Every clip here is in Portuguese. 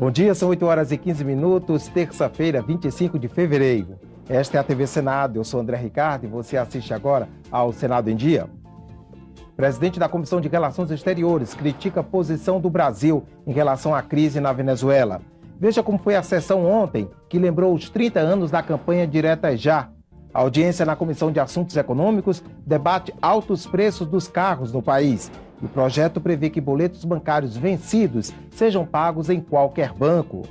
Bom dia, são 8 horas e 15 minutos, terça-feira, 25 de fevereiro. Esta é a TV Senado, eu sou André Ricardo e você assiste agora ao Senado em Dia. Presidente da Comissão de Relações Exteriores critica a posição do Brasil em relação à crise na Venezuela. Veja como foi a sessão ontem, que lembrou os 30 anos da campanha Direta Já. A audiência na Comissão de Assuntos Econômicos debate altos preços dos carros no país. O projeto prevê que boletos bancários vencidos sejam pagos em qualquer banco.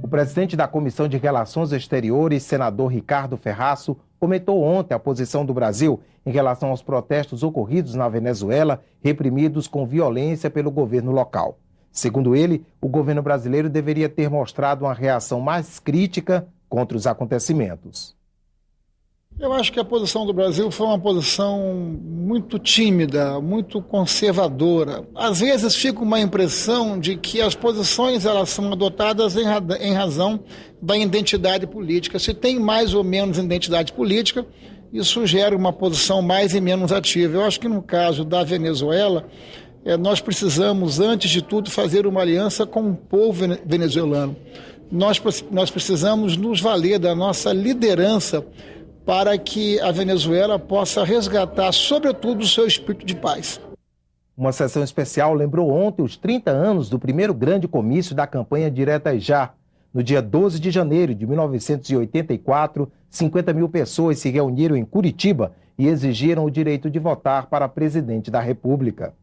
O presidente da Comissão de Relações Exteriores, senador Ricardo Ferraço, comentou ontem a posição do Brasil em relação aos protestos ocorridos na Venezuela, reprimidos com violência pelo governo local. Segundo ele, o governo brasileiro deveria ter mostrado uma reação mais crítica contra os acontecimentos. Eu acho que a posição do Brasil foi uma posição muito tímida, muito conservadora. Às vezes fica uma impressão de que as posições elas são adotadas em razão da identidade política. Se tem mais ou menos identidade política, isso gera uma posição mais e menos ativa. Eu acho que no caso da Venezuela, nós precisamos, antes de tudo, fazer uma aliança com o povo venezuelano. Nós precisamos nos valer da nossa liderança para que a Venezuela possa resgatar, sobretudo, o seu espírito de paz. Uma sessão especial lembrou ontem os 30 anos do primeiro grande comício da campanha Direta Já. No dia 12 de janeiro de 1984, 50 mil pessoas se reuniram em Curitiba e exigiram o direito de votar para presidente da República.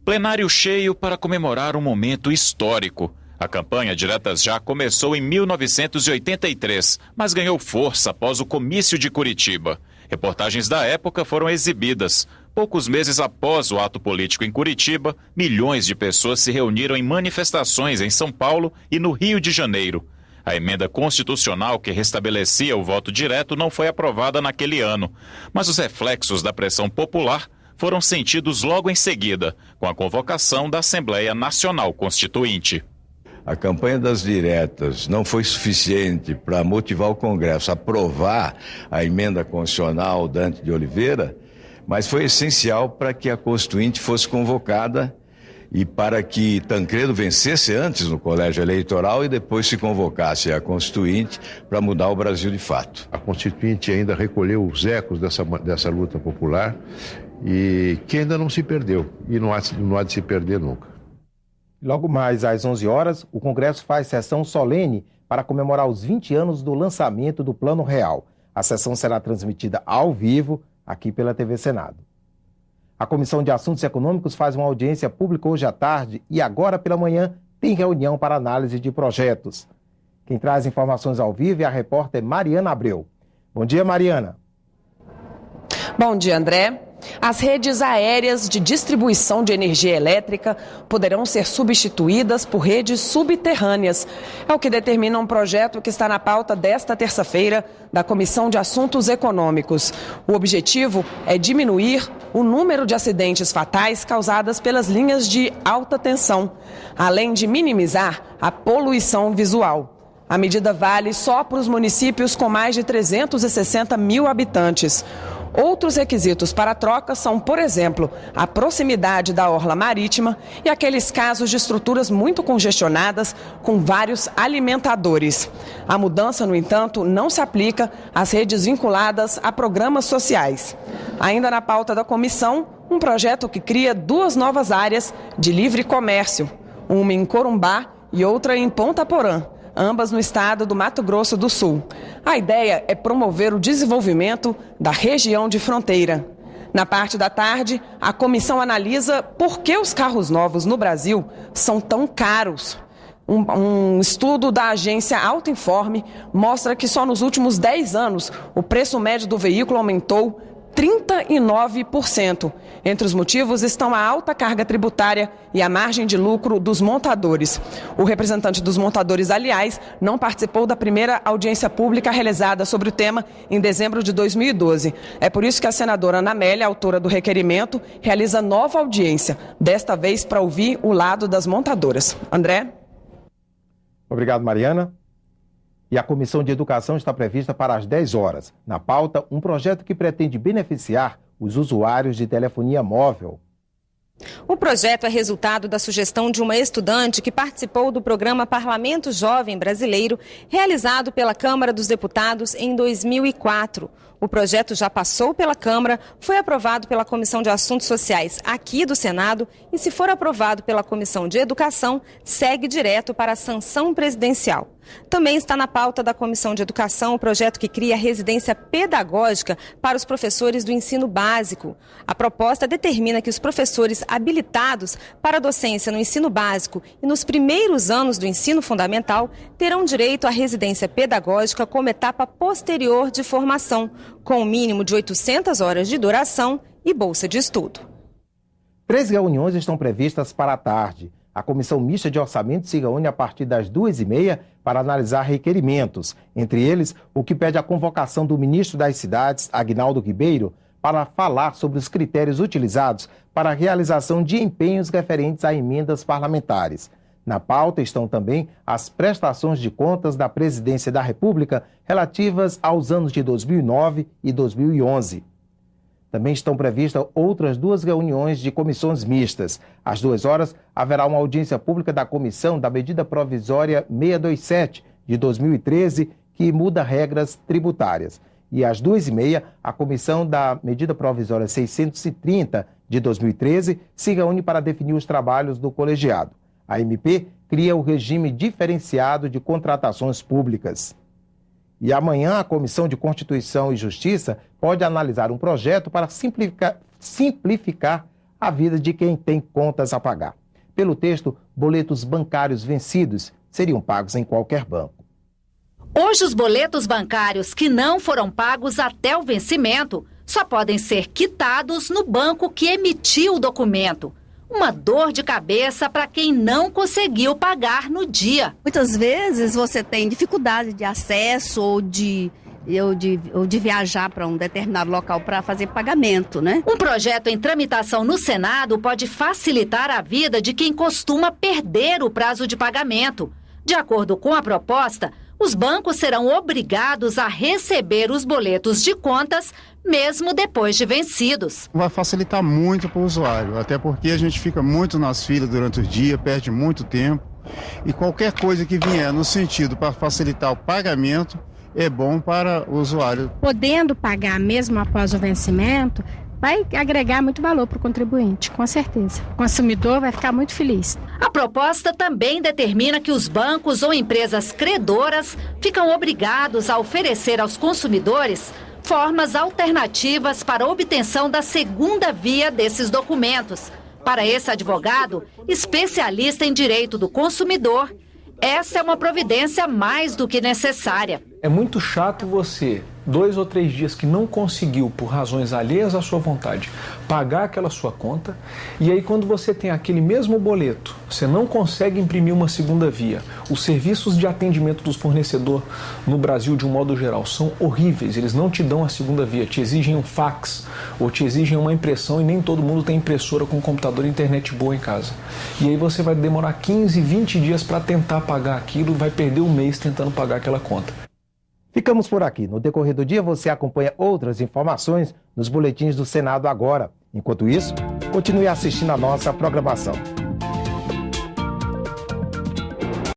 Plenário cheio para comemorar um momento histórico. A campanha Diretas Já começou em 1983, mas ganhou força após o comício de Curitiba. Reportagens da época foram exibidas. Poucos meses após o ato político em Curitiba, milhões de pessoas se reuniram em manifestações em São Paulo e no Rio de Janeiro. A emenda constitucional que restabelecia o voto direto não foi aprovada naquele ano, mas os reflexos da pressão popular foram sentidos logo em seguida, com a convocação da Assembleia Nacional Constituinte. A campanha das diretas não foi suficiente para motivar o Congresso a aprovar a emenda constitucional Dante de Oliveira, mas foi essencial para que a Constituinte fosse convocada e para que Tancredo vencesse antes no colégio eleitoral e depois se convocasse a Constituinte para mudar o Brasil de fato. A Constituinte ainda recolheu os ecos dessa luta popular e que ainda não se perdeu e não há de se perder nunca. Logo mais às 11 horas, o Congresso faz sessão solene para comemorar os 20 anos do lançamento do Plano Real. A sessão será transmitida ao vivo aqui pela TV Senado. A Comissão de Assuntos Econômicos faz uma audiência pública hoje à tarde e agora pela manhã tem reunião para análise de projetos. Quem traz informações ao vivo é a repórter Mariana Abreu. Bom dia, Mariana. Bom dia, André. As redes aéreas de distribuição de energia elétrica poderão ser substituídas por redes subterrâneas. É o que determina um projeto que está na pauta desta terça-feira da Comissão de Assuntos Econômicos. O objetivo é diminuir o número de acidentes fatais causados pelas linhas de alta tensão, além de minimizar a poluição visual. A medida vale só para os municípios com mais de 360 mil habitantes. Outros requisitos para a troca são, por exemplo, a proximidade da orla marítima e aqueles casos de estruturas muito congestionadas com vários alimentadores. A mudança, no entanto, não se aplica às redes vinculadas a programas sociais. Ainda na pauta da comissão, um projeto que cria 2 novas áreas de livre comércio, uma em Corumbá e outra em Ponta Porã, ambas no estado do Mato Grosso do Sul. A ideia é promover o desenvolvimento da região de fronteira. Na parte da tarde, a comissão analisa por que os carros novos no Brasil são tão caros. Um estudo da agência Autoinforme mostra que só nos últimos 10 anos o preço médio do veículo aumentou 39%. Entre os motivos estão a alta carga tributária e a margem de lucro dos montadores. O representante dos montadores, aliás, não participou da primeira audiência pública realizada sobre o tema em dezembro de 2012. É por isso que a senadora Ana Amélia, autora do requerimento, realiza nova audiência, desta vez para ouvir o lado das montadoras. André? Obrigado, Mariana. E a Comissão de Educação está prevista para as 10 horas. Na pauta, um projeto que pretende beneficiar os usuários de telefonia móvel. O projeto é resultado da sugestão de uma estudante que participou do programa Parlamento Jovem Brasileiro, realizado pela Câmara dos Deputados em 2004. O projeto já passou pela Câmara, foi aprovado pela Comissão de Assuntos Sociais aqui do Senado e, se for aprovado pela Comissão de Educação, segue direto para a sanção presidencial. Também está na pauta da Comissão de Educação o projeto que cria residência pedagógica para os professores do ensino básico. A proposta determina que os professores habilitados para a docência no ensino básico e nos primeiros anos do ensino fundamental terão direito à residência pedagógica como etapa posterior de formação, com um mínimo de 800 horas de duração e bolsa de estudo. 3 reuniões estão previstas para a tarde. A Comissão Mista de Orçamento se reúne a partir das 2h30 para analisar requerimentos, entre eles o que pede a convocação do ministro das Cidades, Aguinaldo Ribeiro, para falar sobre os critérios utilizados para a realização de empenhos referentes a emendas parlamentares. Na pauta estão também as prestações de contas da Presidência da República relativas aos anos de 2009 e 2011. Também estão previstas outras 2 reuniões de comissões mistas. Às 14h, haverá uma audiência pública da Comissão da Medida Provisória 627, de 2013, que muda regras tributárias. E às 2h30, a Comissão da Medida Provisória 630, de 2013, se reúne para definir os trabalhos do colegiado. A MP cria o regime diferenciado de contratações públicas. E amanhã a Comissão de Constituição e Justiça pode analisar um projeto para simplificar a vida de quem tem contas a pagar. Pelo texto, boletos bancários vencidos seriam pagos em qualquer banco. Hoje, os boletos bancários que não foram pagos até o vencimento só podem ser quitados no banco que emitiu o documento. Uma dor de cabeça para quem não conseguiu pagar no dia. Muitas vezes você tem dificuldade de acesso ou de viajar para um determinado local para fazer pagamento, né? Um projeto em tramitação no Senado pode facilitar a vida de quem costuma perder o prazo de pagamento. De acordo com a proposta, os bancos serão obrigados a receber os boletos de contas mesmo depois de vencidos. Vai facilitar muito para o usuário, até porque a gente fica muito nas filas durante o dia, perde muito tempo. E qualquer coisa que vier no sentido para facilitar o pagamento é bom para o usuário. Podendo pagar mesmo após o vencimento, vai agregar muito valor para o contribuinte, com certeza. O consumidor vai ficar muito feliz. A proposta também determina que os bancos ou empresas credoras ficam obrigados a oferecer aos consumidores formas alternativas para a obtenção da segunda via desses documentos. Para esse advogado, especialista em direito do consumidor, essa é uma providência mais do que necessária. É muito chato você, 2 ou 3 dias que não conseguiu, por razões alheias à sua vontade, pagar aquela sua conta, e aí quando você tem aquele mesmo boleto, você não consegue imprimir uma segunda via. Os serviços de atendimento dos fornecedores no Brasil, de um modo geral, são horríveis. Eles não te dão a segunda via, te exigem um fax ou te exigem uma impressão, e nem todo mundo tem impressora com computador e internet boa em casa. E aí você vai demorar 15, 20 dias para tentar pagar aquilo, vai perder um mês tentando pagar aquela conta. Ficamos por aqui. No decorrer do dia, você acompanha outras informações nos boletins do Senado agora. Enquanto isso, continue assistindo a nossa programação.